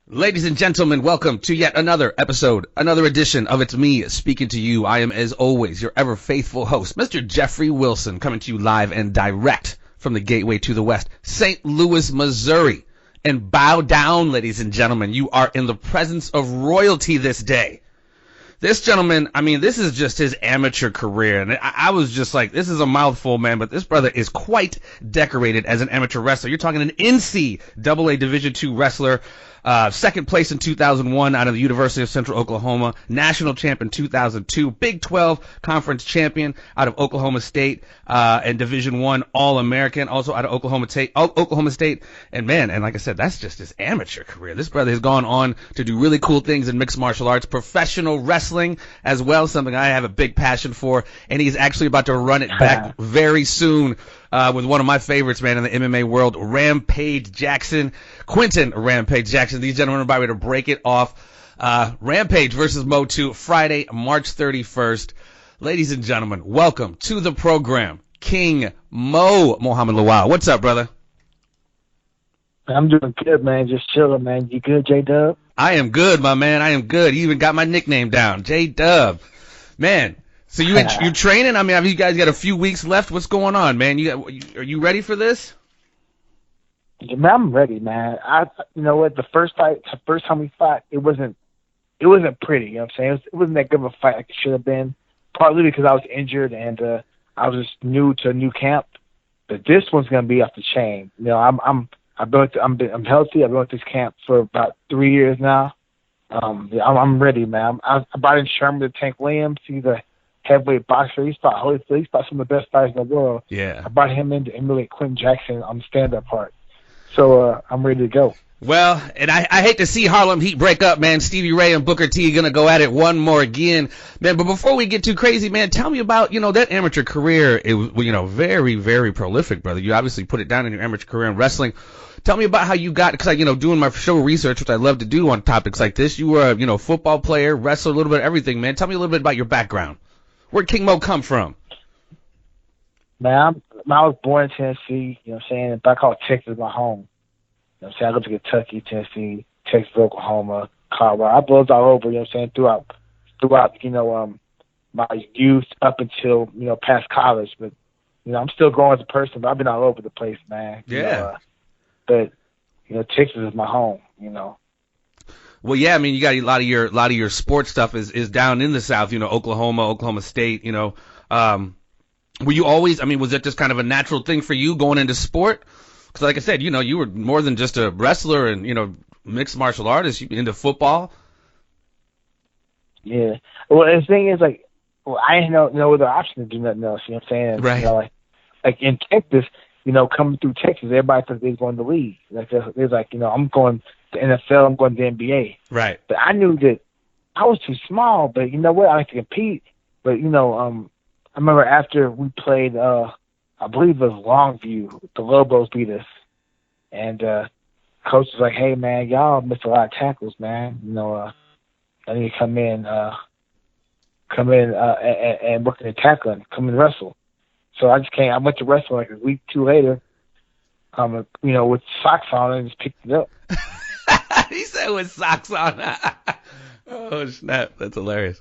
Ladies and gentlemen, welcome to yet another episode, another edition of It's Me Speaking to You. I am, as always, your ever faithful host, Mr. Jeffrey Wilson, coming to you live and direct from the gateway to the West, St. Louis, Missouri. And bow down, ladies and gentlemen, you are in the presence of royalty this day. This gentleman, this is just his amateur career, and I was just like, this is a mouthful, man, but this brother is quite decorated as an amateur wrestler. You're talking an NCAA Division II wrestler, second place in 2001 out of the University of Central Oklahoma, national champ in 2002, Big 12 conference champion out of Oklahoma State, and Division I All-American, also out of Oklahoma State. And man, and like I said, that's just his amateur career. This brother has gone on to do really cool things in mixed martial arts, professional wrestling as well, something I have a big passion for, and he's actually about to run it back very soon with one of my favorites, man, in the MMA world, Rampage Jackson, Quinton Rampage Jackson. These gentlemen are about ready to break it off. Rampage versus Mo2, Friday, March 31st. Ladies and gentlemen, welcome to the program, King Muhammed Lawal. What's up, brother? I'm doing good, man. Just chilling, man. You good, J-Dub? I am good, my man. I am good. You even got my nickname down, J-Dub. Man, so you training? Have you guys got a few weeks left? What's going on, man? Are you ready for this? Yeah, man, I'm ready, man. You know what? The first time we fought, it wasn't pretty. You know what I'm saying? It wasn't that good of a fight like it should have been. Partly because I was injured and I was just new to a new camp. But this one's gonna be off the chain. You know, I'm healthy. I've been with this camp for about 3 years now. I'm ready, man. I brought in Sherman to Tank Williams. He's a heavyweight boxer. He's fought some of the best fighters in the world. Yeah. I brought him in to emulate Quinton Jackson on the stand-up part. So I'm ready to go. Well, and I hate to see Harlem Heat break up, man. Stevie Ray and Booker T gonna go at it one more again, man. But before we get too crazy, man, tell me about that amateur career. It was very, very prolific, brother. You obviously put it down in your amateur career in wrestling. Tell me about how you got, because doing my show research, which I love to do on topics like this. You were a football player, wrestler, a little bit of everything, man. Tell me a little bit about your background. Where'd King Mo come from? Man, I was born in Tennessee. You know what I'm saying? But I call Texas my home. You know what I'm saying? I lived in Kentucky, Tennessee, Texas, Oklahoma, Colorado. I lived all over. You know what I'm saying? Throughout my youth up until past college. But I'm still growing as a person. But I've been all over the place, man. Yeah. But Texas is my home. Well, yeah, you got a lot of your sports stuff is down in the South. Oklahoma State. Were you always? Was that just kind of a natural thing for you going into sport? Because, like I said, you were more than just a wrestler and mixed martial artist. You into football. Yeah. Well, the thing is, I didn't know no other option to do nothing else. You know what I'm saying? Right. Like in Texas. Coming through Texas, everybody thought they was going to the league. I'm going to NFL, I'm going to the NBA. Right. But I knew that I was too small, but you know what? I like to compete. But, I remember after we played, I believe it was Longview, the Lobos beat us. And coach was like, hey, man, y'all missed a lot of tackles, man. I need to come in and work in the tackling, come and wrestle. So I just came. I went to wrestle like a week, 2 later, with socks on and just picked it up. He said with socks on. Oh, snap. That's hilarious.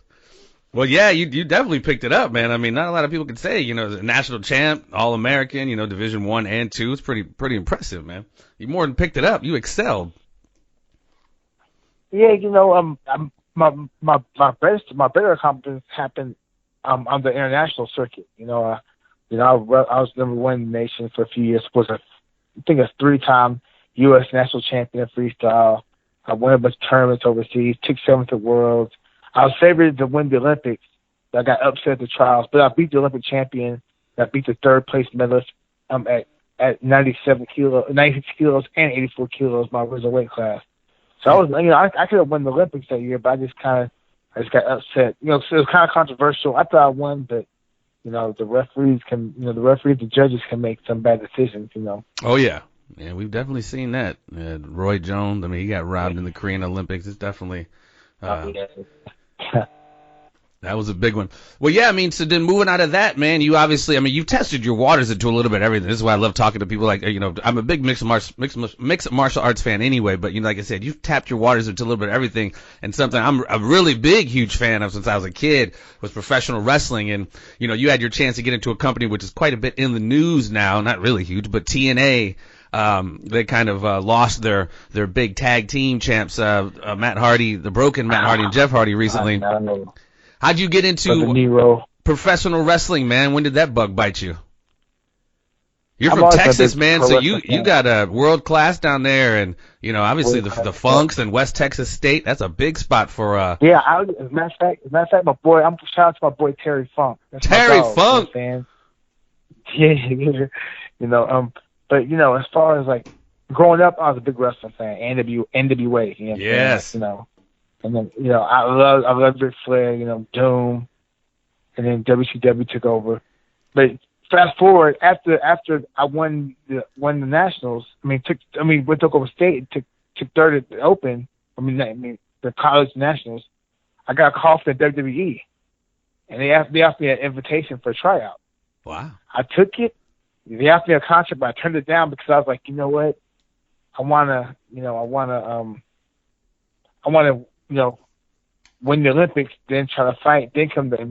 Well, yeah, you definitely picked it up, man. Not a lot of people can say, the national champ, All-American, Division I and II. It's pretty impressive, man. You more than picked it up. You excelled. Yeah, my better accomplishments happened on the international circuit. I was number one in the nation for a few years. I think a 3-time U.S. national champion in freestyle. I won a bunch of tournaments overseas, took 7th at Worlds. I was favored to win the Olympics. I got upset at the trials, but I beat the Olympic champion. I beat the 3rd place medalist at 96 kilos and 84 kilos, my original weight class. So I was, I could have won the Olympics that year, but I just got upset. So it was kind of controversial. I thought I won, but the referees, the judges can make some bad decisions, Oh, yeah. Yeah, we've definitely seen that. Roy Jones, he got robbed in the Korean Olympics. It's definitely That was a big one. Well, yeah, I mean, so then moving out of that, man, you obviously, I mean, you've tested your waters into a little bit of everything. This is why I love talking to people like, you know, I'm a big mixed martial arts fan anyway, but, you know, like I said, you've tapped your waters into a little bit of everything, and something I'm a really big, huge fan of since I was a kid was professional wrestling. And, you know, you had your chance to get into a company which is quite a bit in the news now, not really huge, but TNA. They kind of lost their big tag team champs, Matt Hardy, the Broken Matt Hardy and Jeff Hardy recently. How'd you get into professional wrestling, man? When did that bug bite you? You're from Texas, man, so you got a world class down there, and you know obviously the Funks and West Texas State. That's a big spot for. As a matter of fact, my boy. I'm shout out to my boy Terry Funk. That's Terry Funk. Man. Yeah, you know, but you know, as far as like growing up, I was a big wrestling fan. NWA. You know, yes. You know. And then, you know, I love Ric Flair, you know, Doom, and then WCW took over. But fast forward, after I won the nationals, we took over state and took third at the Open. The college nationals. I got a call from the WWE, and they asked me an invitation for a tryout. Wow! I took it. They asked me a contract, but I turned it down because I was like, you know what, I wanna you know, win the Olympics, then try to fight, then come to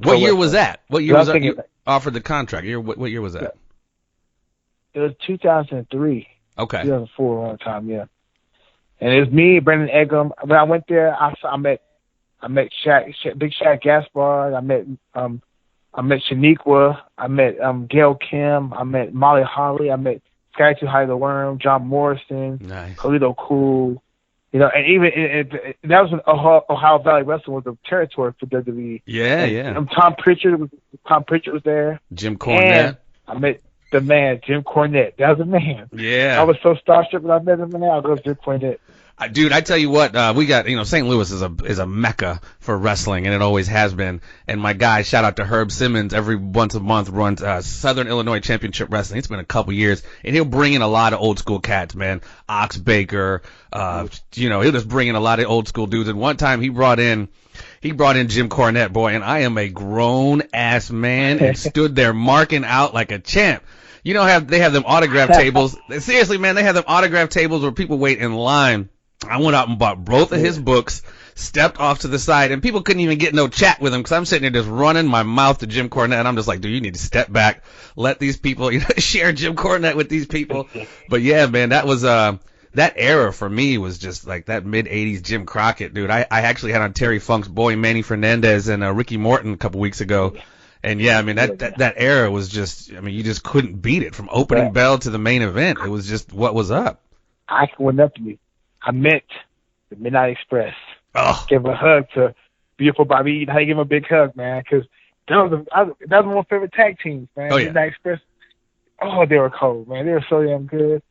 what year was that? What year was that you offered the contract? What year was that? It was 2003. Okay. 2004, a long time, yeah. And it was me, Brandon Eggum. When I went there, I met Big Shaq Gaspard. I met Shaniqua. I met Gail Kim. I met Molly Holly. I met Sky Too High the Worm, John Morrison, nice. Khalid Cool. You know, and even that was when Ohio Valley Wrestling was the territory for WWE. Yeah, yeah. Tom Pritchard was there. Jim Cornette. And I met the man, Jim Cornette. That was a man. Yeah. I was so starstruck when I met him, man. I love Jim Cornette. Dude, I tell you what, we got, you know, St. Louis is a mecca for wrestling, and it always has been. And my guy, shout out to Herb Simmons, every once a month runs Southern Illinois Championship Wrestling. It's been a couple years, and he'll bring in a lot of old school cats, man. Ox Baker, you know, he'll just bring in a lot of old school dudes. And one time he brought in Jim Cornette, boy, and I am a grown ass man and stood there marking out like a champ. You know, they have them autograph tables. Seriously, man, they have them autograph tables where people wait in line. I went out and bought both of his books, stepped off to the side, and people couldn't even get no chat with him because I'm sitting there just running my mouth to Jim Cornette, and I'm just like, dude, you need to step back, let these people, you know, share Jim Cornette with these people. But yeah, man, that was that era for me was just like that mid-'80s Jim Crockett, dude. I actually had on Terry Funk's boy Manny Fernandez and Ricky Morton a couple weeks ago. And yeah, I mean that era was just, I mean, you just couldn't beat it from opening bell to the main event. It was just what was up. I went up to me. I met the Midnight Express. Oh. Give a hug to beautiful Bobby Eaton. How you give him a big hug, man? Because that was one of my favorite tag teams, man. Oh, yeah. Midnight Express. Oh, they were cold, man. They were so damn good.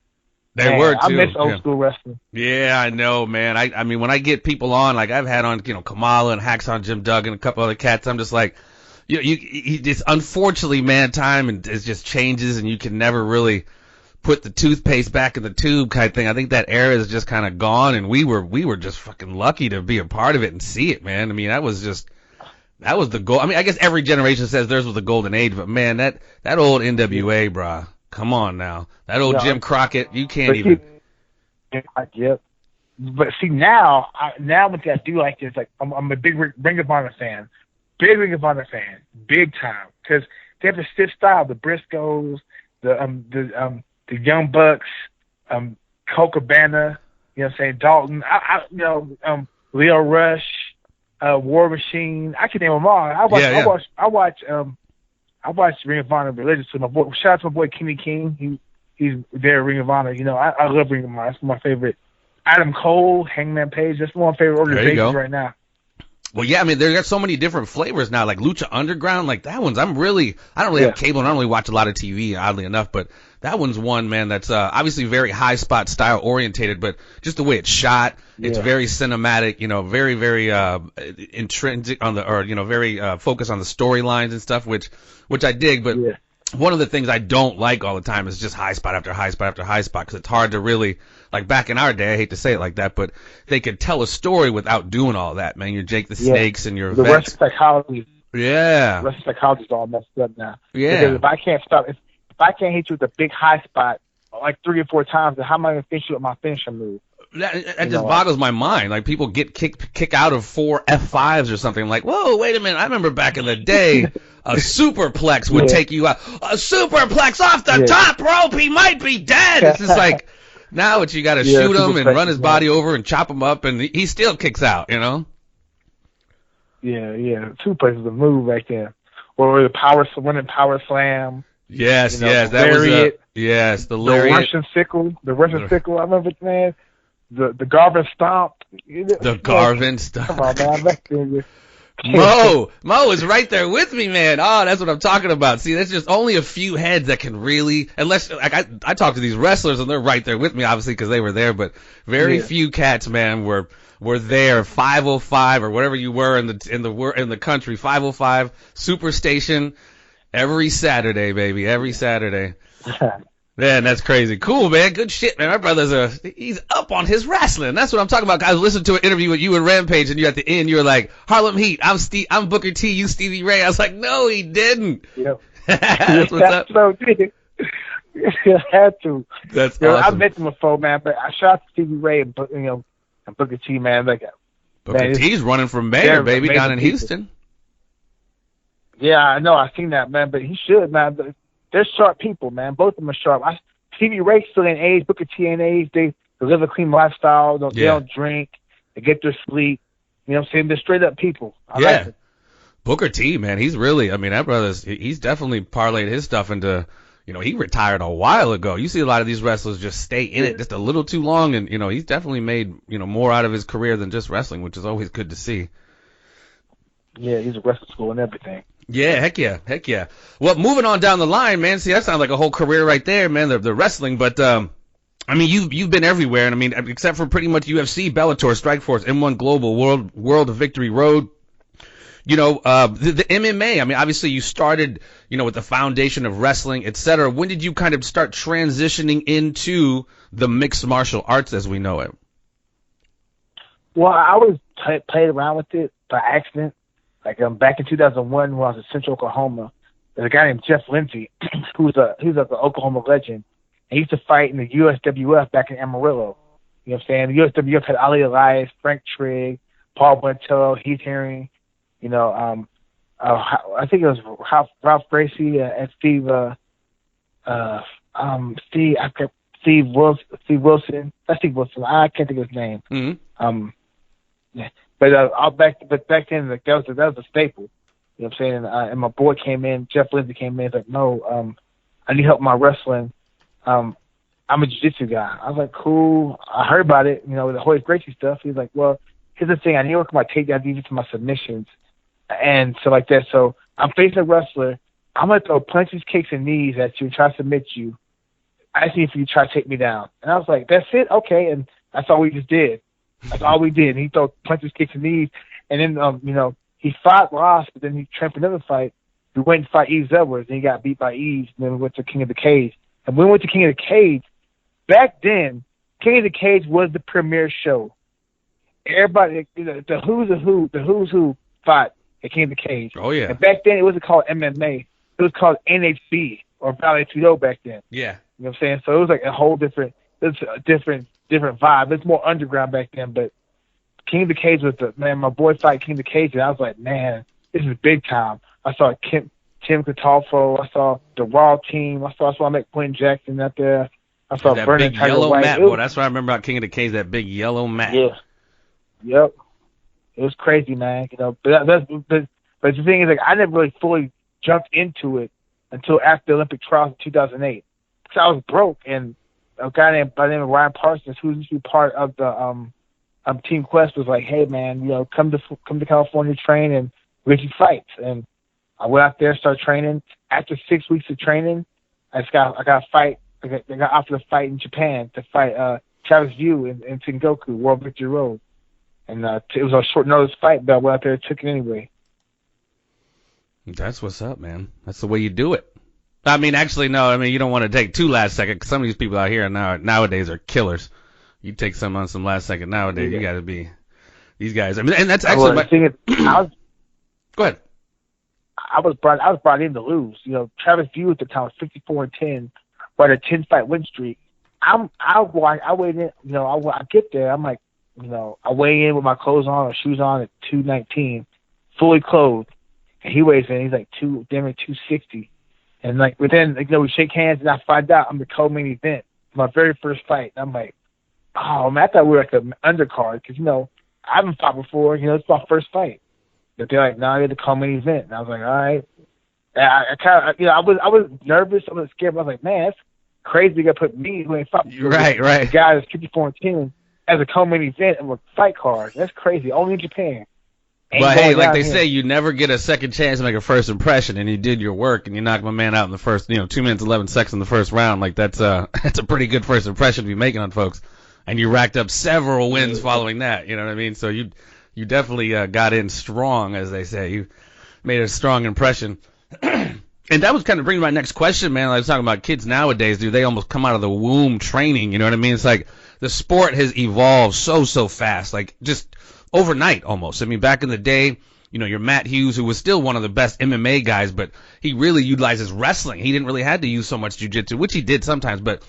They were too. I miss old school wrestling. Yeah, I know, man. I mean, when I get people on, like I've had on, you know, Kamala and Hacksaw Jim Duggan and a couple other cats, I'm just like, you just unfortunately, man, time and it just changes, and you can never really put the toothpaste back in the tube kind of thing. I think that era is just kind of gone, and we were just fucking lucky to be a part of it and see it, man. I mean, that was the goal. I mean, I guess every generation says theirs was the golden age, but man, that old NWA, brah, come on now. That old Jim Crockett, you can't even. Yep. But see, now what I do like is, like, I'm a big Ring of Honor fan. Big Ring of Honor fan. Big time. Because they have the stiff style, the Briscoes, the Young Bucks, Colt Cabana, you know what I'm saying, Dalton, Leo Rush, War Machine. I can name them all. I watch Ring of Honor religiously. My boy, shout out to my boy Kenny King. He's there at Ring of Honor. You know, I love Ring of Honor. That's my favorite. Adam Cole, Hangman Page. That's one of my favorite organizations right now. Well, yeah, I mean, they've got so many different flavors now, like Lucha Underground, like that one's, I don't really have cable, and I don't really watch a lot of TV, oddly enough, but that one's one, man, that's obviously very high spot style orientated, but just the way it's shot, it's very cinematic, you know, very, very intrinsic on the, or, you know, very focused on the storylines and stuff, which I dig, but one of the things I don't like all the time is just high spot after high spot after high spot, because it's hard to really, like back in our day, I hate to say it like that, but they could tell a story without doing all that, man. Your Jake the Snakes and your the vets. Russian psychology. Yeah. The Russian psychology is all messed up now. Yeah. Because if I can't stop, if I can't hit you with a big high spot like 3 or 4 times, then how am I going to finish you with my finisher move? That just boggles my mind. Like, people get kick out of 4 F5s or something. I'm like, whoa, wait a minute. I remember back in the day, a superplex would take you out. A superplex off the top rope. He might be dead. It's just like, now you got to shoot him and run his body over and chop him up, and he still kicks out, you know? Yeah. Superplex is a move right there. Or the running power slam. Yes, that lariat, was the lariat. The Russian sickle. I remember, man. The Garvin stomp. The Garvin stomp. Come on, man. Mo is right there with me, man. Oh, that's what I'm talking about. See, there's just only a few heads that can really, unless, like, I talk to these wrestlers and they're right there with me, obviously, because they were there, but very few cats, man, were there. 505 or whatever you were in the country. 505 Superstation every Saturday, baby, every Saturday. Man, that's crazy. Cool, man. Good shit, man. My brother's he's up on his wrestling. That's what I'm talking about. I was listening to an interview with you and Rampage, and you at the end, you were like, Harlem Heat, I'm Booker T, you Stevie Ray. I was like, no, he didn't. Yep. That's what's up. So did. You had to. That's awesome. I met him before, man, but I shot Stevie Ray and Booker T, man. Like, Booker T's running for mayor, baby, down in Houston. Yeah, I know. I've seen that, man, but he should, man. But they're sharp people, man. Both of them are sharp. Stevie Ray still in age. Booker T in age. They live a clean lifestyle. They don't drink. They get their sleep. You know what I'm saying? They're straight up people. I like it. Booker T, man, he's really, I mean, that brother's, he's definitely parlayed his stuff into, he retired a while ago. You see a lot of these wrestlers just stay in it just a little too long, and, he's definitely made, more out of his career than just wrestling, which is always good to see. Yeah, he's a wrestling school and everything. Yeah, heck yeah. Well, moving on down the line, man. See, that sounds like a whole career right there, man. The wrestling, but I mean, you've been everywhere, and I mean, except for pretty much UFC, Bellator, Strikeforce, M1 Global, World Victory Road. The MMA. I mean, obviously, you started, with the foundation of wrestling, etc. When did you kind of start transitioning into the mixed martial arts as we know it? Well, I always played around with it by accident. Like back in 2001, when I was in Central Oklahoma, there's a guy named Jeff Lindsay, who's an Oklahoma legend. And he used to fight in the USWF back in Amarillo. You know what I'm saying? The USWF had Ali Elias, Frank Trigg, Paul Bontello, Heath Herring. I think it was Ralph Gracie and Steve Wilson. That's Steve Wilson. I can't think of his name. Mm-hmm. But back then, that was a staple. You know what I'm saying? And my boy came in, Jeff Lindsay came in. He's like, no, I need help with my wrestling. I'm a jiu-jitsu guy. I was like, cool. I heard about it, the Horace Gracie stuff. He's like, well, here's the thing. I need to work on my takedown defense and my submissions and so like that. So I'm facing a wrestler. I'm going to throw punches, kicks, and knees at you and try to submit you. I see if you try to take me down. And I was like, that's it? Okay. And that's all we just did. That's all we did. And he threw punches, kicks, and knees. And then, he fought, lost, but then he trained for another fight. We went and fought Yves Edwards, and he got beat by Yves, and then we went to King of the Cage. And when we went to King of the Cage, back then, King of the Cage was the premier show. Everybody, the who's who fought at King of the Cage. Oh, yeah. And back then, it wasn't called MMA. It was called NHB, or Valley Tudo back then. Yeah. You know what I'm saying? So it was like a whole different vibe. It's more underground back then, but King of the Cage was my boy fight King of the Cage, and I was like, man, this is big time. I saw Tim Catalfo. I saw the Raw team. I saw I met Quinton Jacksons out there. I saw that Vernon big Tiger yellow White. mat, boy. That's what I remember about King of the Cage, that big yellow mat. Yeah. Yep. It was crazy, man. But the thing is, like, I never really fully jumped into it until after the Olympic trials in 2008. Because I was broke, and a guy by the name of Ryan Parsons, who used to be part of the Team Quest, was like, hey, man, come to California, train, and we'll get you fights. And I went out there, started training. After 6 weeks of training, I got a fight. I got offered a fight in Japan to fight Travis View in Sengoku, World Victory Road. And it was a short notice fight, but I went out there and took it anyway. That's what's up, man. That's the way you do it. I mean, actually, no. I mean, you don't want to take two last second, 'cause some of these people out here nowadays are killers. You take some on some last second nowadays, you got to be these guys. I mean, and that's actually Go ahead. I was brought in to lose. You know, Travis View at the time was 54-10, but a 10-fight win streak. I weighed in. You know, I get there. I'm like, you know, I weigh in with my clothes on or shoes on at 219, fully clothed, and he weighs in. He's like 260, and like within, you know, we shake hands, and I find out I'm the co-main event, my very first fight. I'm like, oh man, I thought we were like an undercard because, you know, I haven't fought before. You know, it's my first fight. But they're like, no, you're the co-main event. And I was like, all right. And I kind of, you know, I was nervous. I was scared. But I was like, man, that's crazy. You got to put me, who ain't fought before, right. the guy that's 54-10 as a co-main event and with fight card. That's crazy. Only in Japan. But hey, like they say, you never get a second chance to make a first impression, and you did your work, and you knocked my man out in the first, you know, 2 minutes 11 seconds in the first round. Like that's a pretty good first impression to be making on folks, and you racked up several wins following that. You know what I mean? So you definitely got in strong, as they say. You made a strong impression. And that was kind of bringing my next question, man. I was talking about kids nowadays, dude. They almost come out of the womb training. You know what I mean? It's like the sport has evolved so fast, like just overnight almost. I mean, back in the day, you know, your Matt Hughes, who was still one of the best MMA guys, but he really utilizes wrestling. He didn't really have to use so much jiu-jitsu, which he did sometimes, but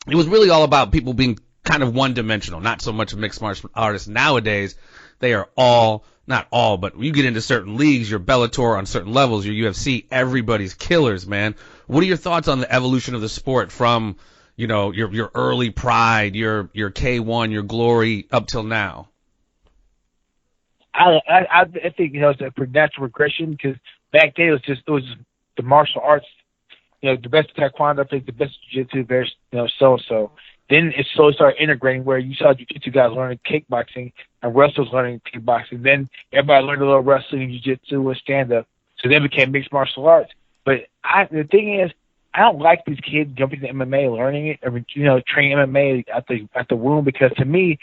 it was really all about people being kind of one-dimensional, not so much mixed martial artists. Nowadays, they are all, not all, but you get into certain leagues, your Bellator on certain levels, your UFC, everybody's killers, man. What are your thoughts on the evolution of the sport from, you know, your early Pride, your K1, your Glory up till now? I think, you know, it's a natural regression because back then it was just the martial arts, you know, the best taekwondo, I think the best jiu-jitsu, very, you know, so. Then it slowly started integrating where you saw jiu-jitsu guys learning kickboxing and wrestlers learning kickboxing. Then everybody learned a little wrestling, jiu-jitsu, and stand-up. So then it became mixed martial arts. But the thing is, I don't like these kids jumping to MMA, learning it, or, you know, training MMA at the womb because to me,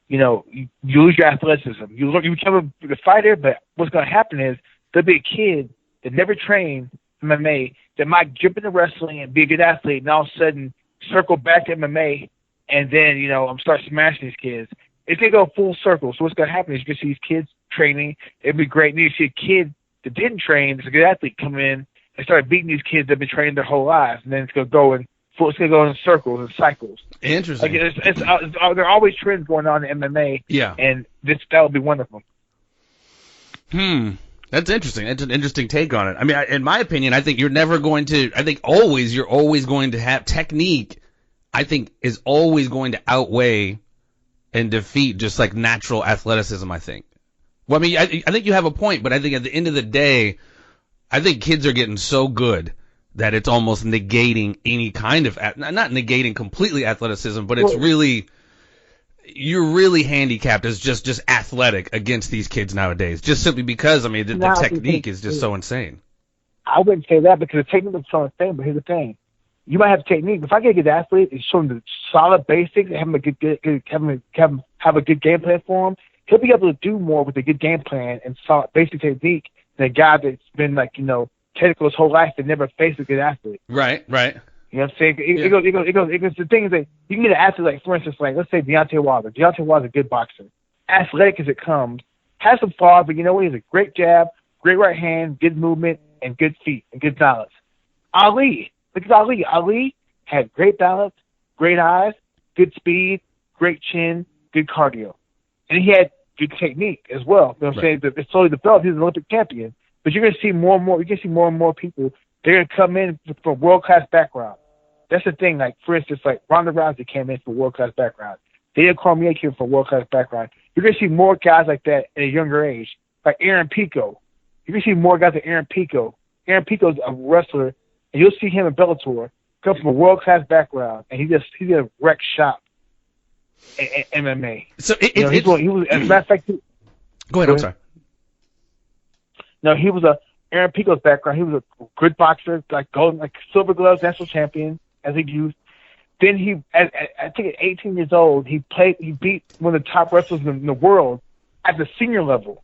you know, you lose your athleticism. You become a fighter, but what's going to happen is there'll be a kid that never trained MMA that might jump into wrestling and be a good athlete, and all of a sudden circle back to MMA, and then, you know, start smashing these kids. It's going to go full circle. So what's going to happen is you're going to see these kids training. It'd be great. And you see a kid that didn't train, that's a good athlete, come in and start beating these kids that have been training their whole lives, and then it's going to go in circles and cycles. Interesting. Like there are always trends going on in MMA. Yeah. And that would be one of them. That's interesting. That's an interesting take on it. I mean, in my opinion, I think you're always going to have technique, I think, is always going to outweigh and defeat just like natural athleticism, I think. Well, I mean, I think you have a point, but I think at the end of the day, I think kids are getting so good that it's almost negating any kind of, not negating completely athleticism, but it's really, you're really handicapped as just athletic against these kids nowadays, just simply because, I mean, the technique is just so insane. I wouldn't say that because the technique is so insane, but here's the thing. You might have technique. If I get a good athlete and show him the solid basics and have a good game plan for him, he'll be able to do more with a good game plan and solid basic technique than a guy that's been, like, you know, technical his whole life and never faced a good athlete. Right. You know what I'm saying? It goes. The thing is that you can get an athlete, like, for instance, like, let's say Deontay Wilder. Deontay Wilder's a good boxer. Athletic as it comes. Has some flaws, but you know what? He has a great jab, great right hand, good movement, and good feet, and good balance. Ali. Look at Ali. Ali had great balance, great eyes, good speed, great chin, good cardio. And he had good technique as well. You know what I'm saying? It's slowly developed. He's an Olympic champion. But you're going to see more and more. You're going to see more and more people. They're going to come in from world-class background. That's the thing. Like, for instance, like Ronda Rousey came in from world-class background. Daniel Cormier came from world-class background. You're going to see more guys like that at a younger age. Like Aaron Pico. You're going to see more guys like Aaron Pico. Aaron Pico's a wrestler, and you'll see him in Bellator come from a world-class background, and he's a wreck shop in MMA. So he was, as a matter of fact, go ahead. I'm sorry. No, he was Aaron Pico's background. He was a good boxer, like silver gloves, national champion as a youth. Then he, I think at 18 years old, he beat one of the top wrestlers in the world at the senior level.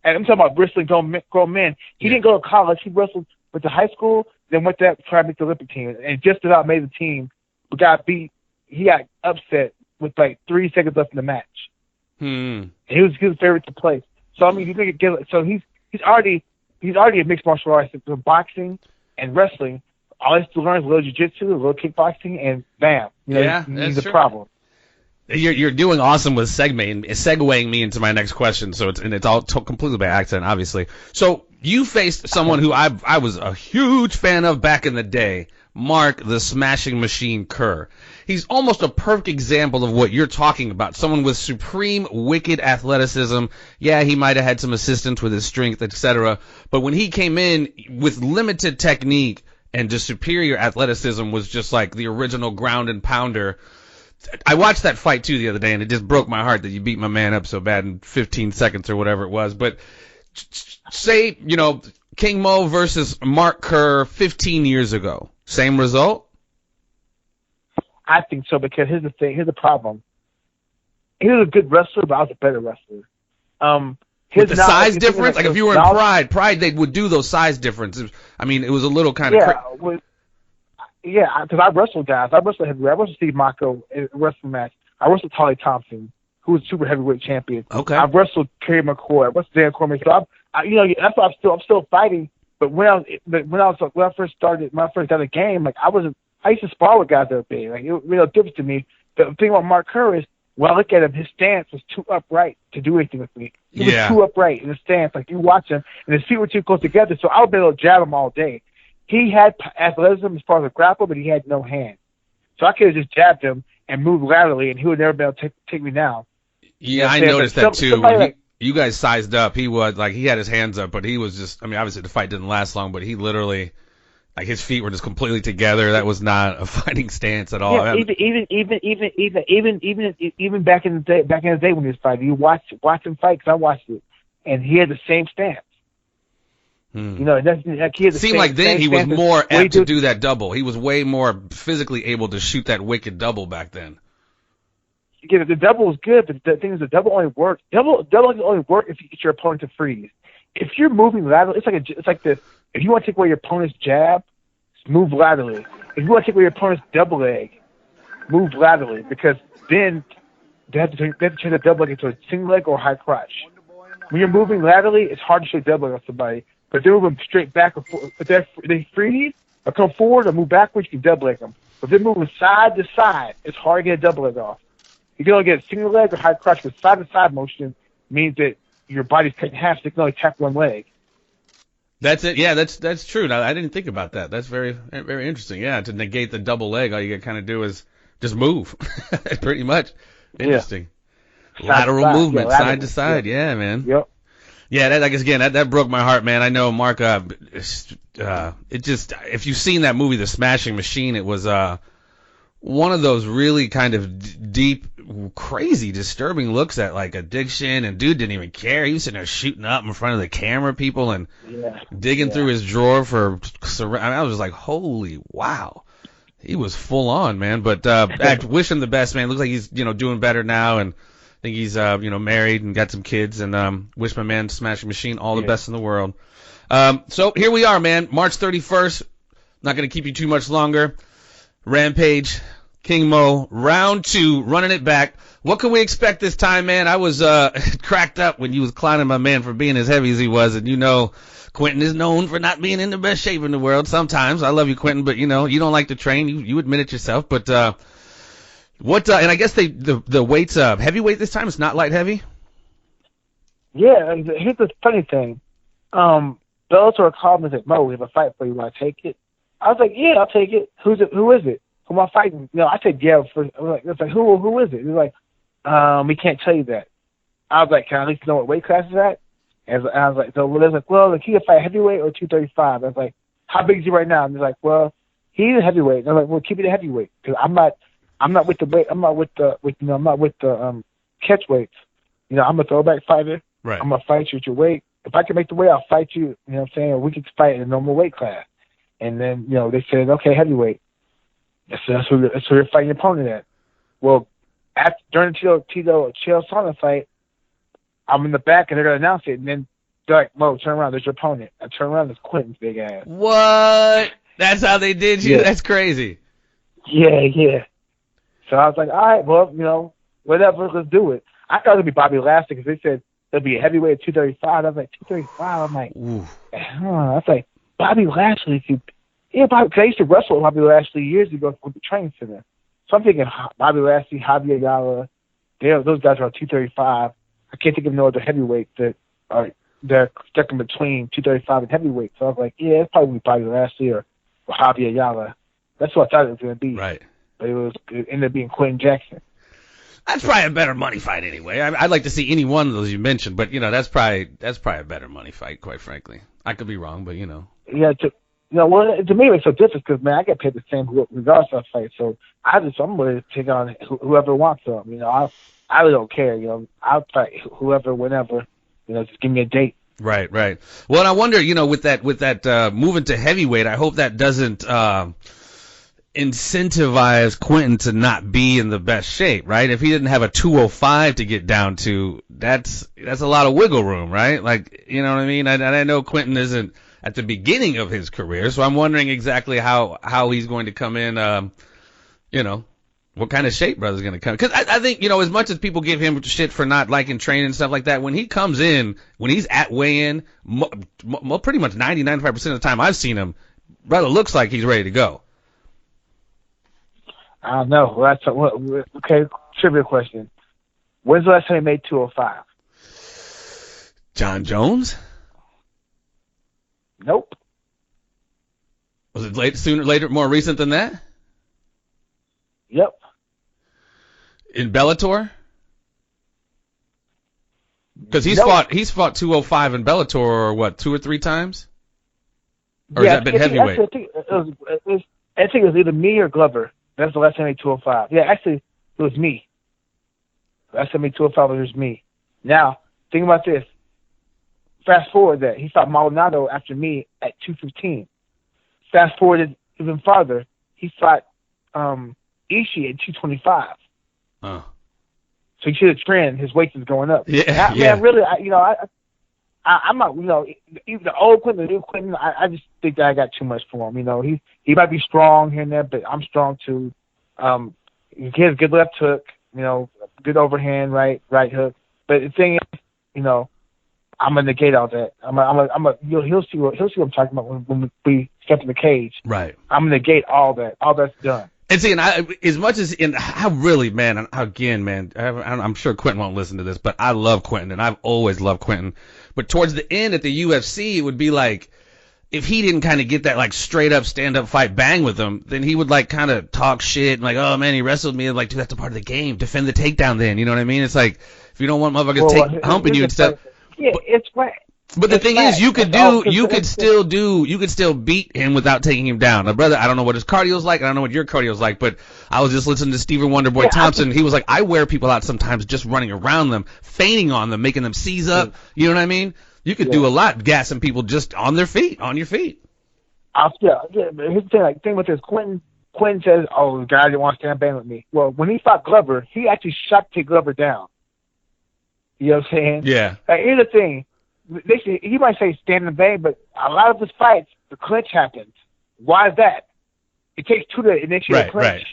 And I'm talking about wrestling grown men. He didn't go to college. He wrestled with the high school, then went to try to make the Olympic team, and just about made the team, but got beat. He got upset with like 3 seconds left in the match. He was his favorite to play. So I mean, you think so he's already a mixed martial artist in boxing and wrestling. All he has to learn is a little jiu-jitsu, a little kickboxing, and bam, he's a problem. You're doing awesome with segueing me into my next question. So it's all completely by accident, obviously. So you faced someone who I was a huge fan of back in the day, Mark the Smashing Machine Kerr. He's almost a perfect example of what you're talking about. Someone with supreme wicked athleticism. Yeah, he might have had some assistance with his strength, etc. But when he came in with limited technique and just superior athleticism, was just like the original ground and pounder. I watched that fight too the other day, and it just broke my heart that you beat my man up so bad in 15 seconds or whatever it was. But say, King Mo versus Mark Kerr 15 years ago, same result? I think so, because here's the thing. Here's the problem. He was a good wrestler, but I was a better wrestler. With the size difference? Like if you were in Pride, they would do those size differences. I mean, it was a little kind of Yeah, because I wrestled guys. I wrestled heavyweight. I wrestled Steve Mocco in a wrestling match. I wrestled Tolly Thompson, who was super heavyweight champion. Okay. I wrestled Kerry McCoy. I wrestled Dan Cormier. So that's why I'm still fighting. But when I first started, when I first got a game, like I used to spar with guys that were big. Like it was real different to me. The thing about Mark Kerr is, when I look at him, his stance was too upright to do anything with me. He was too upright in his stance. Like you watch him, and his feet were too close together. So I would be able to jab him all day. He had athleticism as far as a grapple, but he had no hand. So I could have just jabbed him and moved laterally, and he would never be able to take me down. Yeah, I noticed that too. When you guys sized up, he had his hands up, but he was just, I mean, obviously the fight didn't last long, but he literally, like his feet were just completely together. That was not a fighting stance at all. Yeah, even back in the day when he was fighting, you watch him fight, because I watched it, and he had the same stance. It seemed like then he was more apt to do that double. He was way more physically able to shoot that wicked double back then. Yeah, the double was good, but the thing is, the double only works. Double can only work if you get your opponent to freeze. If you're moving laterally, it's like this. If you want to take away your opponent's jab, move laterally. If you want to take away your opponent's double leg, move laterally, because then they have to turn the double leg into a single leg or high crotch. When you're moving laterally, it's hard to shoot double leg on somebody. But they're moving straight back or forth. If they freeze or come forward or move backwards, you can double leg them. But if they're moving side to side, it's hard to get a double leg off. You can only get a single leg or high crotch, but side to side motion means that your body's cut in half, so you can only tap one leg. That's it. Yeah, that's true. Now, I didn't think about that. That's very, very interesting. Yeah, to negate the double leg, all you got to kind of do is just move. Pretty much. Interesting. Yeah. Lateral movement, side to side. Yeah, man. Yep. Yeah, that broke my heart, man. I know, Mark, it just, if you've seen that movie, The Smashing Machine, it was one of those really kind of deep, crazy, disturbing looks at, like, addiction, and dude didn't even care. He was sitting there shooting up in front of the camera people and digging through his drawer for, I was just like, holy wow. He was full on, man. But I wish him the best, man. Looks like he's, doing better now, and I think he's, married and got some kids, and wish my man Smashing Machine all the best in the world. So here we are, man. March 31st. Not going to keep you too much longer. Rampage, King Mo, round 2, running it back. What can we expect this time, man? I was cracked up when you was clowning my man for being as heavy as he was, and Quinton is known for not being in the best shape in the world sometimes. I love you, Quinton, but you don't like to train. You admit it yourself, but and I guess the weight's heavyweight this time. It's not light heavy. Yeah, and here's the funny thing. Bellator called me and said, "Mo, we have a fight for you. Want to take it?" I was like, "Yeah, I'll take it. Who is it? Who am I fighting?" I said, "Yeah." First, I was like, "Who is it?" He was like, "We can't tell you that." I was like, "Can I at least know what weight class is at?" And I was like, "So well, he can fight heavyweight or 235." I was like, "How big is he right now?" And he's like, "Well, he's a heavyweight." And I was like, "Well, keep it a heavyweight, because I'm not with the weight. I'm not with the catch weights. I'm a throwback fighter. Right. I'm gonna fight you at your weight. If I can make the weight, I'll fight you. You know what I'm saying? Or we can fight in a normal weight class." And then they said, "Okay, heavyweight." So that's who you're fighting your opponent at. Well, during the Tito Chael Sonnen fight, I'm in the back and they're gonna announce it, and then they're like, "Mo, turn around. There's your opponent." I turn around, there's Quinton's big ass. What? That's how they did you? Yeah. That's crazy. Yeah. So I was like, all right, well, whatever, let's do it. I thought it would be Bobby Lashley because they said there'll be a heavyweight at 235. I was like, 235? I'm like, I was like, Bobby Lashley could, Bobby, cause I used to wrestle with Bobby Lashley years ago with the training center. So I'm thinking Bobby Lashley, Javier Ayala, those guys are on 235. I can't think of no other heavyweight they're stuck in between 235 and heavyweight. So I was like, it's probably Bobby Lashley or Javier Ayala. That's what I thought it was going to be. Right. But it ended up being Quinton Jackson. That's probably a better money fight anyway. I'd like to see any one of those you mentioned, but that's probably a better money fight, quite frankly. I could be wrong, but Yeah, to me it's so different because man, I get paid the same regardless of fight. So I'm going to take on whoever wants them. I really don't care. I'll fight whoever, whenever. Just give me a date. Right. Well, and I wonder, with that moving to heavyweight, I hope that doesn't incentivize Quinton to not be in the best shape, right? If he didn't have a 205 to get down to, that's a lot of wiggle room, right? Like, you know what I mean? And I know Quinton isn't at the beginning of his career, so I'm wondering exactly how he's going to come in, what kind of shape brother's going to come. Because I think, as much as people give him shit for not liking training and stuff like that, when he comes in, when he's at weigh-in, pretty much 95% of the time I've seen him, brother looks like he's ready to go. I don't know. Okay, trivia question. When's the last time he made 205? John Jones? Nope. Was it later, more recent than that? Yep. In Bellator? Because he's fought 205 in Bellator, 2 or 3 times? Or has that been heavyweight? I think it was either me or Glover. That's the last time I made 205. Yeah, actually, it was me. Last time I made 205 was me. Now, think about this. Fast forward that. He fought Maldonado after me at 215. Fast forwarded even farther. He fought Ishii at 225. Oh. So you see the trend. His weight is going up. Yeah. Man, really, I'm not, even the old Quinton, the new Quinton, I just think that I got too much for him. He might be strong here and there, but I'm strong too. He has good left hook, good overhand right hook. But the thing is, I'm gonna negate all that. He'll see what I'm talking about when we step in the cage. Right. I'm gonna negate all that. All that's done. And see, as much as I really, man, again, man, I'm sure Quinton won't listen to this, but I love Quinton, and I've always loved Quinton. But towards the end at the UFC, it would be like, if he didn't kind of get that, like, straight up stand-up fight bang with him, then he would, like, kind of talk shit and, like, oh, man, he wrestled me. And, like, dude, that's a part of the game. Defend the takedown then. You know what I mean? It's like, if you don't want motherfuckers humping you and stuff. Yeah, it's right. But the thing is, you could still beat him without taking him down. Now, brother, I don't know what his cardio's like. I don't know what your cardio's like, but I was just listening to Stephen Wonderboy Thompson. He was like, I wear people out sometimes just running around them, feigning on them, making them seize up. You know what I mean? You could do a lot gassing people just on your feet. But here's the thing with this. Quinton says, oh, the guy didn't want to stand bang with me. Well, when he fought Glover, he actually shot to take Glover down. You know what I'm saying? Yeah. Here's the thing. He might say stand and bang, but a lot of his fights, the clinch happens. Why is that? It takes two to initiate a clinch. Right.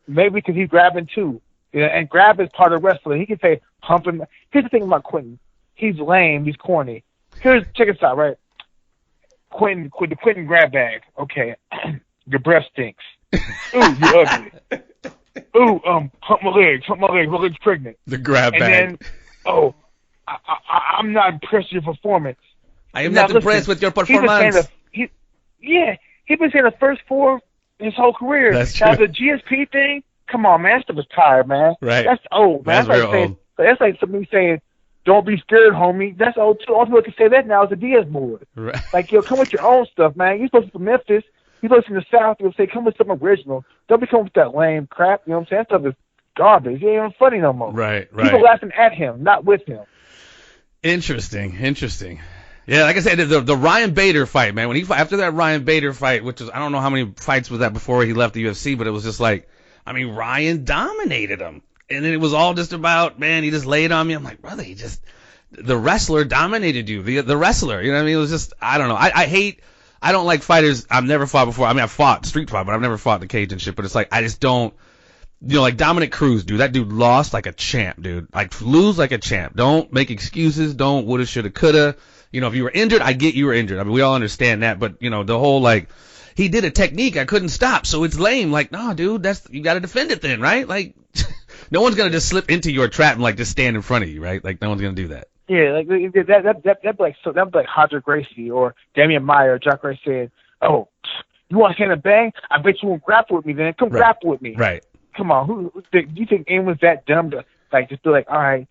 Maybe because he's grabbing too. And grab is part of wrestling. He can say hump him. Here's the thing about Quinton. He's lame. He's corny. Check this out, right? The Quinton grab bag. Okay. Your breath stinks. Ooh, you're ugly. Ooh, hump my legs. My leg's pregnant. The grab bag. And then, I'm not impressed with your performance. I am not impressed with your performance. He's been saying the first 4 his whole career. That's true. Now, the GSP thing, come on, man. That stuff is tired, man. Right. That's old, man. That's real old. That's like somebody saying, don't be scared, homie. That's old, too. All people can say that now is the Diaz board. Right. Like, come with your own stuff, man. You're supposed to be from Memphis. You're supposed to be from the South. You'll say, come with something original. Don't be coming with that lame crap. You know what I'm saying? That stuff is garbage. It ain't even funny no more. Right. People laughing at him, not with him. Interesting. Yeah, like I said, the Ryan Bader fight, man. After that Ryan Bader fight, which was, I don't know how many fights was that before he left the UFC, but it was just like, Ryan dominated him, and then it was all just about, man, he just laid on me. I'm like, brother, the wrestler dominated you, the wrestler. You know what I mean? It was just, I don't know. I I don't like fighters. I've never fought before. I mean, I've fought street fight, but I've never fought in the cage and shit. But it's like, I just don't, like Dominic Cruz, dude. That dude lost like a champ, dude. Like, lose like a champ. Don't make excuses. Don't woulda, shoulda, coulda. If you were injured, I get you were injured. I mean, we all understand that. But, the whole, like, he did a technique I couldn't stop, so it's lame. Like, nah, dude, you got to defend it then, right? Like, no one's going to just slip into your trap and, like, just stand in front of you, right? Like, no one's going to do that. Yeah, like that'd be like Roger Gracie or Damian Maia or Jacare saying, "Oh, you want to stand and bang? I bet you won't grapple with me. Then come grapple with me." Right. Come on, do you think anyone's that dumb to like just be like, "All right,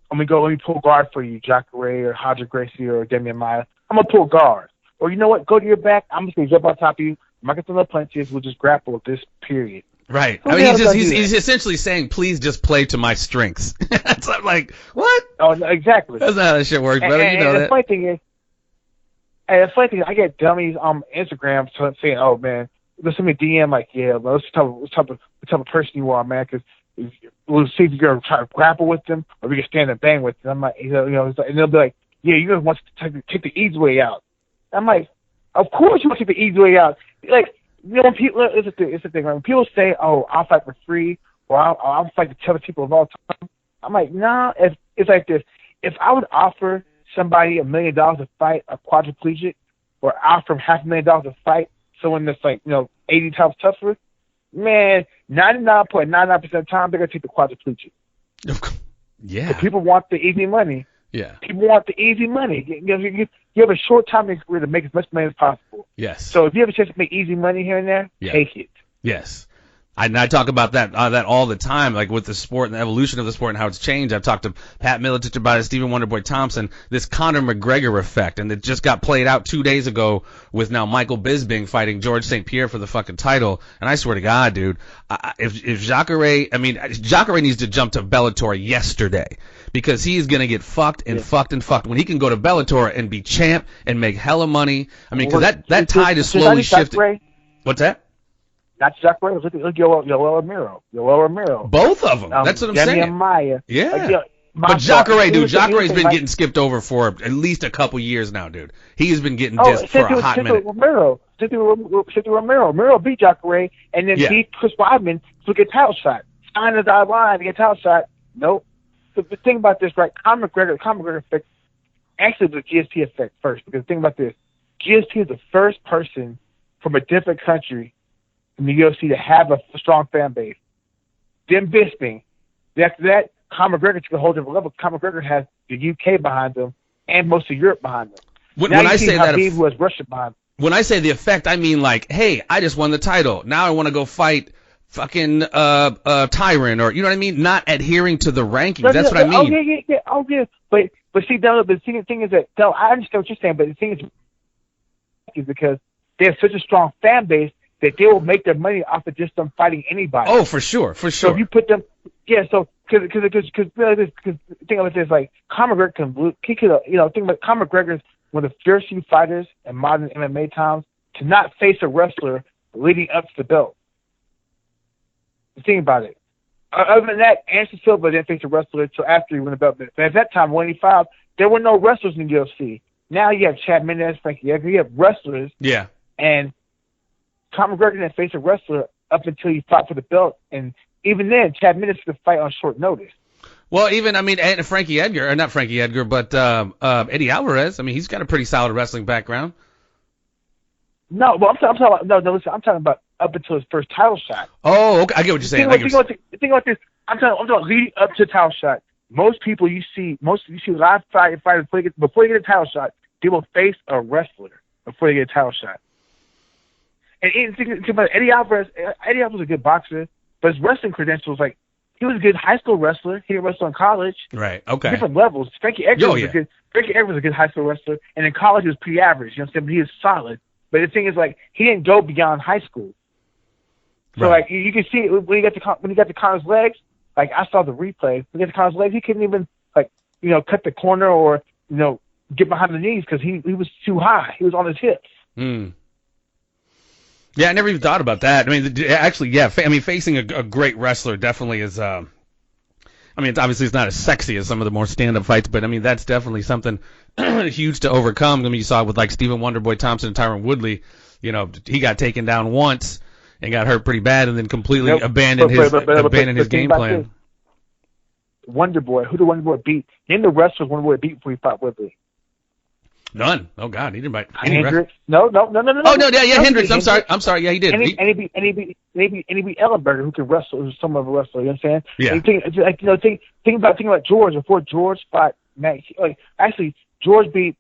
let me pull guard for you, Jacare or Roger Gracie or Damian Maia. I'm gonna pull guard." Or you know what? Go to your back. I'm just gonna jump on top of you. I'm not gonna throw punches. We'll just grapple this period. Right. I mean, he's essentially saying, please just play to my strengths. So I'm like, what? Oh, no, exactly. That's not how that shit works, brother. You know and that. The funny thing is, I get dummies on Instagram saying, "Oh man, listen to me DM like, yeah, what type of person you are, man, because we'll see if you're gonna try to grapple with them or we can stand and bang with them." I'm like, and they'll be like, "Yeah, you're gonna want to take the easy way out." I'm like, of course you want to take the easy way out. Like, when people, it's the thing. When people say, "Oh, I'll fight for free," or "I'll fight the toughest people of all time," I'm like, nah. It's like this. If I would offer somebody $1 million to fight a quadriplegic, or offer $500,000 to fight someone that's like 80 times tougher, man, 99.99% of the time they're gonna take the quadriplegic. Yeah. But people want the easy money. Yeah. People want the easy money. You have a short time in your career to make as much money as possible. Yes. So if you have a chance to make easy money here and there, take it. Yes. I talk about that all the time, like with the sport and the evolution of the sport and how it's changed. I've talked to Pat Miletich about it, Stephen Wonderboy Thompson, this Conor McGregor effect, and it just got played out 2 days ago with now Michael Bisping fighting George St. Pierre for the fucking title. And I swear to God, dude, if Jacare needs to jump to Bellator yesterday, because he's going to get fucked and fucked and fucked when he can go to Bellator and be champ and make hella money. I mean, because that tide is slowly shifting. What's that? Not Jacare. Look at Yoel Romero. Both of them. That's what I'm saying. Damian Maia. Yeah. But Jacare, dude, Jacare's been getting skipped over for at least a couple years now, dude. He's been getting dissed for a hot minute. Cynthia Romero beat Jacare and then beat Chris Weidman to get a title shot. Signed the dotted line to get a title shot. Nope. The thing about this, right? Conor McGregor effect actually was a GSP effect first. Because the thing about this, GSP is the first person from a different country in the UFC to have a strong fan base. Then Bisping. After that, Conor McGregor took a whole different level. Conor McGregor has the UK behind him and most of Europe behind him. When I say that, who has Russia behind him. When I say the effect, I mean like, hey, I just won the title. Now I want to go fight fucking Tyron, or you know what I mean? Not adhering to the rankings. That's what I mean. Oh yeah. But see, the thing is that I understand what you're saying, but the thing is because they have such a strong fan base that they will make their money off of just them fighting anybody. Oh, for sure. So if you put them, so because the thing about this, like Conor McGregor think about Conor McGregor's one of the fiercest fighters in modern MMA times to not face a wrestler leading up to the belt. Think about it. Other than that, Anderson Silva didn't face a wrestler until after he won the belt. But at that time, 185, there were no wrestlers in the UFC. Now you have Chad Mendes, Frankie Edgar. You have wrestlers. Yeah. And Conor McGregor didn't face a wrestler up until he fought for the belt. And even then, Chad Mendes could fight on short notice. Well, even, and Frankie Edgar, or not Frankie Edgar, but Eddie Alvarez, he's got a pretty solid wrestling background. No, but I'm talking about, listen, I'm talking about up until his first title shot. Oh, okay. I get what you're saying. The thing about this, I'm talking about leading up to the title shot. Most you see live fighters before they get a title shot, they will face a wrestler before they get a title shot. And think about Eddie Alvarez. Eddie Alvarez was a good boxer, but his wrestling credentials, like, he was a good high school wrestler. He didn't wrestle in college. Right. Okay. Different levels. Frankie Edgar was a good high school wrestler, and in college he was pretty average. You know what I'm saying? But he was solid. But the thing is, like, he didn't go beyond high school. So, like, you can see when he got to Conor's legs. Like, I saw the replay. When he got to Conor's legs, he couldn't even, like, cut the corner or, get behind the knees because he was too high. He was on his hips. Yeah, I never even thought about that. Actually, yeah. Facing a great wrestler definitely is. I mean, it's not as sexy as some of the more stand-up fights, but I mean, that's definitely something huge to overcome. I mean, you saw it with like Stephen Wonderboy Thompson and Tyron Woodley. You know, he got taken down once and got hurt pretty bad, and then completely abandoned his game plan. Wonderboy, who did Wonderboy beat? Name the wrestlers Wonderboy beat before he fought Woodley. None. Oh God, he didn't fight. Hendricks? No. Oh no, yeah, Hendricks. I'm sorry. Yeah, he did. And he beat Ellenberger, who could wrestle, who's some of a wrestler. You know what I'm saying? Yeah. And think about George before George fought Matt. Like actually, George beat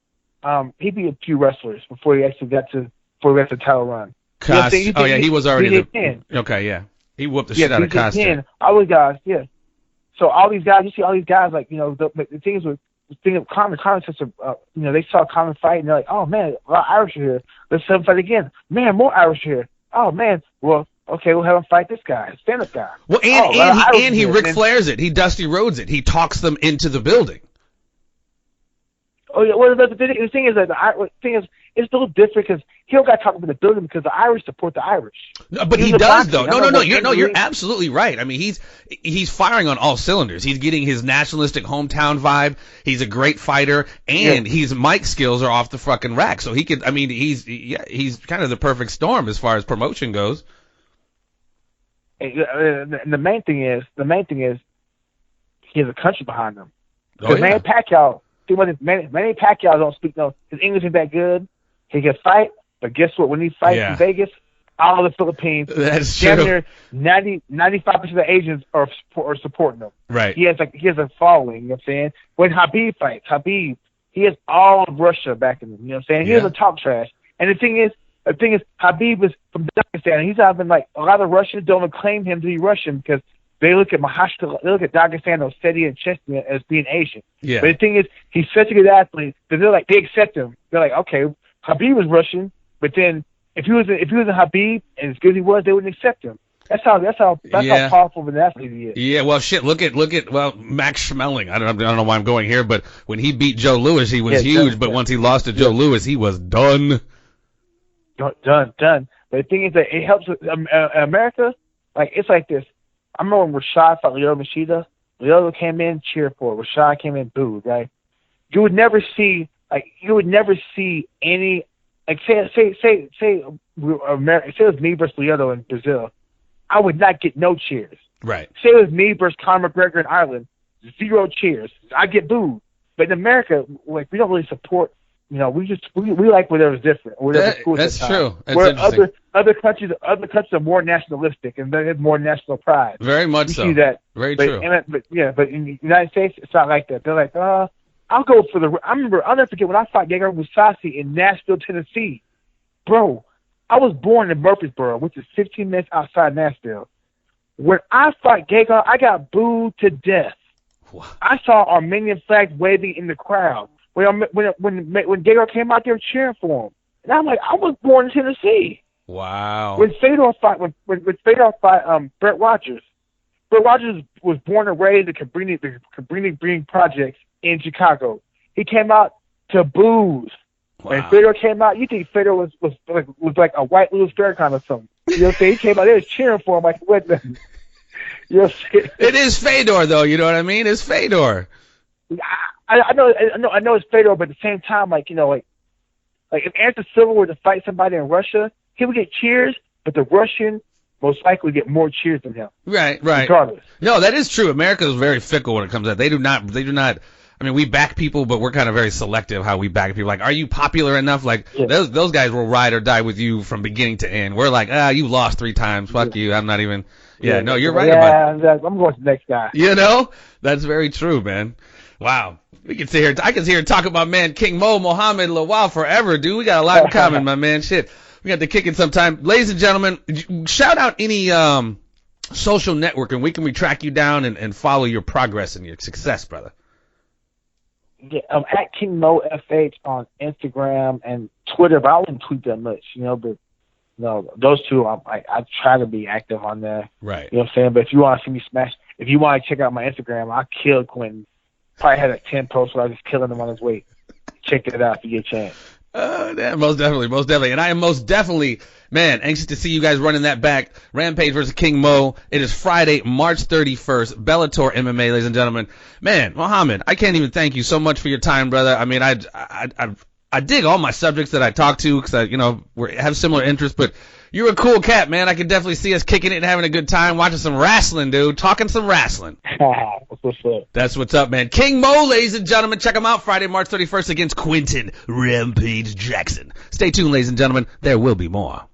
he beat a few wrestlers before he actually got to title run. Cost. You know he was already okay. Yeah, he whooped the shit out of Costa. All these guys, yeah. So all these guys, you see all these guys, like, you know, the thing is with the thing of Conor such a, you know, they saw Conor fight and they're like, oh man, a lot of Irish are here. Let's have him fight again. Man, more Irish here. Oh man, well, okay, we'll have him fight this guy, stand-up guy. Well, and he Ric Flairs it. He Dusty Rhodes it. He talks them into the building. Oh yeah. Well, the thing is that it's a little different because he don't got to talk about the building because the Irish support the Irish. No, but he does though. No. You're absolutely right. I mean, he's firing on all cylinders. He's getting his nationalistic hometown vibe. He's a great fighter, and his mic skills are off the fucking rack. So he could. I mean, he's kind of the perfect storm as far as promotion goes. And the main thing is he has a country behind him. Oh, yeah. Manny Pacquiao. Manny Pacquiao don't speak no. His English is that good. He can fight, but guess what? When he fights in Vegas, all of the Philippines, that's true. Near 95% of the Asians are supporting him. Right. He has a following. You know what I'm saying? When Khabib fights, he has all of Russia backing him. You know what I'm saying? He has a talk trash. And the thing is, Khabib is from Dagestan. And he's having like a lot of Russians don't claim him to be Russian because they look at Dagestan, Ossetia, and Chechnya as being Asian. Yeah. But the thing is, he's such a good athlete that they accept him. They're like, okay, Khabib was Russian, but then if he was a Khabib and as good as he was, they wouldn't accept him. That's how powerful of an athlete he is. Yeah, well, shit. Look at Max Schmeling. I don't know why I'm going here, but when he beat Joe Louis, he was huge. But once he lost to Joe Louis, he was done. Done. But the thing is that it helps with America. Like it's like this. I remember when Rashad fought Lyoto Machida. Lyoto came in, cheered for it. Rashad came in, booed. Right? You would never see any say it was me versus Lyoto in Brazil. I would not get no cheers. Right. Say it was me versus Conor McGregor in Ireland. 0 cheers. I get booed. But in America, like we don't really support. You know, we like whatever's different. That's true. That's where interesting. other countries are more nationalistic and they have more national pride. Very much so. See that. Very true. But in the United States, it's not like that. They're like, I'll go for I'll never forget when I fought Gegard Mousasi in Nashville, Tennessee. Bro, I was born in Murfreesboro, which is 15 minutes outside Nashville. When I fought Gegard, I got booed to death. Wow. I saw Armenian flags waving in the crowd. When Gegard came out there cheering for him. And I'm like, I was born in Tennessee. Wow. When Fedor fought Brett Rogers. Brett Rogers was born and raised at Cabrini Green Projects in Chicago. He came out to booze. Wow. When Fedor came out, you think Fedor was like a white Louis Farrakhan or something. You know what I'm saying? He came out there cheering for him like what the you know what I'm saying? It is Fedor though, you know what I mean? It's Fedor. I know it's Fedor, but at the same time, like if Anderson Silva were to fight somebody in Russia, he would get cheers, but the Russian most likely get more cheers than him. Right. Regardless. No, that is true. America is very fickle when it comes to that. They do not. I mean, we back people, but we're kind of very selective how we back people. Like, are you popular enough? Like, those guys will ride or die with you from beginning to end. We're like, you lost 3 times. Fuck you. I'm not even. Yeah, no, you're right about that. I'm going to the next guy. You know? That's very true, man. Wow. We can sit here. I can sit here and talk about, man, King Mo, Muhammed, Lawal forever, dude. We got a lot in common, my man. Shit. We got to kick it sometime. Ladies and gentlemen, shout out any social network, and we can track you down and follow your progress and your success, brother. Yeah, I'm at King Mo FH on Instagram and Twitter, but I wouldn't tweet that much, but those two, I try to be active on there. Right. You know what I'm saying? But if you want to see me smash, if you want to check out my Instagram, I killed Quinton. Probably had 10 posts where I was just killing him on his weight. Check it out if you get a chance. Yeah, most definitely. And I am most definitely, man, anxious to see you guys running that back. Rampage versus King Mo. It is Friday, March 31st. Bellator MMA, ladies and gentlemen. Man, Muhammad, I can't even thank you so much for your time, brother. I mean, I dig all my subjects that I talk to because we have similar interests, but you're a cool cat, man. I can definitely see us kicking it and having a good time, watching some wrestling, dude. Talking some wrestling. What's up? That's what's up, man. King Mo, ladies and gentlemen. Check him out Friday, March 31st against Quinton Rampage Jackson. Stay tuned, ladies and gentlemen. There will be more.